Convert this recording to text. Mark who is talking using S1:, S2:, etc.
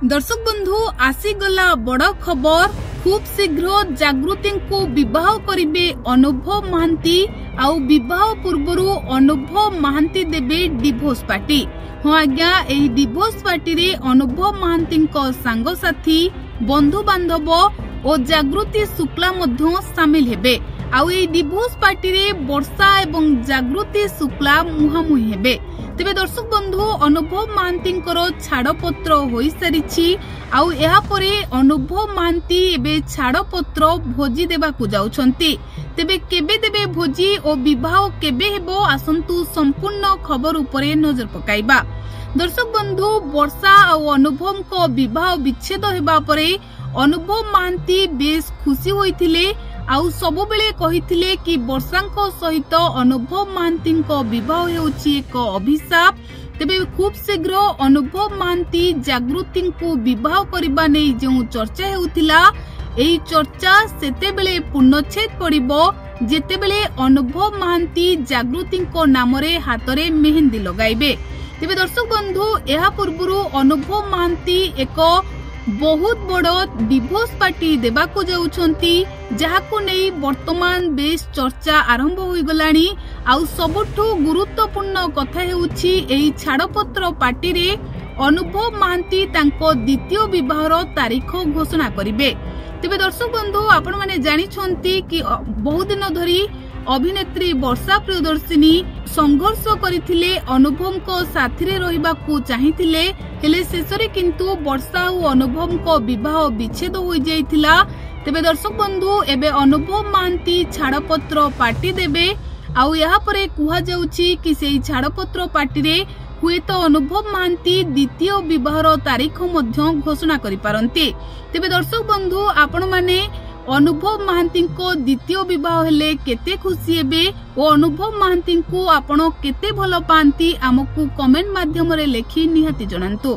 S1: दर्शक बंधु आसीगला बड़ खबर खूब शीघ्र जागृति को विवाह करिबे अनुभव महांती आउ विवाह पूर्वरु अनुभव महांती देबे डिवोर्स पार्टी। हाँ आज्ञा एही डिवोर्स पार्टी रे अनुभव महांती सांग साथी बंधु बांधव और जागृति शुक्ला मध्य सामिल हेबे। आउ एही डिवोर्स पार्टी रे वर्षा एवं जागृति शुक्ला मुहामुही हेबे। तेबे दर्शक बंधु अनुभव महांती छाड़पत्र हो सारी आउ एहा परे अनुभव महांती एबे छाड़पत्र भोजी देबाकू जाउछंती। तेबे केबे देबे भोजी और विवाह केबे हेबो आसंतु संपूर्ण खबर उपरे नजर पकाइबा। दर्शक बंधु वर्षा और अनुभव को विवाह विच्छेद हेबा परे अनुभव महांती बेस खुशी होइथिले आउ सबु बेले कहिथिले कि वर्षांको सहित अनुभव महांती विवाह हेउछि एक अभिशाप। तेबे खूब शीघ्र अनुभव महांती जागृति को विवाह करबा नै जो चर्चा हेउथिला एही चर्चा सेते बेले पूर्णच्छेद पड़िबो जेते बेले अनुभव महांती जागृति नाम रे हातरे मेहंदी लगाइबे। तेबे दर्शक बंधु एहा पूर्वरु अनुभव महांती एक बहुत बड़ डिवोर्स पार्टी देबाकू जाउछंती जहाकू नै वर्तमान बेस चर्चा आरंभ होई गलानी। आउ सबुठु गुरुत्वपूर्ण कथा हेउछि एही छाड़पत्र पार्टी रे अनुभव महांती तांको द्वितीय विवाहर तारीख घोषणा करिवे। तेबे दर्शक बंधु आपण माने जानि छंती कि बहुत दिन धरी अभिनेत्री वर्षा प्रियदर्शिनी संघर्ष करथिले अनुभव को साथी रे रहिबाकू चाहिथिले हेले शेषरे किंतु वर्षा और अनुभव को विवाह विच्छेद हो जाइथिला। तेबे दर्शक बंधु एबे अनुभव महांती छाड़पत्र पार्टी देबे आउ यहाँ परे कुहा जाउछि कि सेही छाड़पत्र पार्टी रे हुए तो अनुभव महांती द्वितीय विवाहर तारीख मध्य घोषणा करि पारंती। तेबे दर्शक बंधु आपण माने अनुभव महांती को द्वितीय विवाह हेले केते खुशी हेबे और अनुभव महांती को आपण केते भल पांती आमकू कमेंट माध्यम रे लेखि निहाती जणांतु।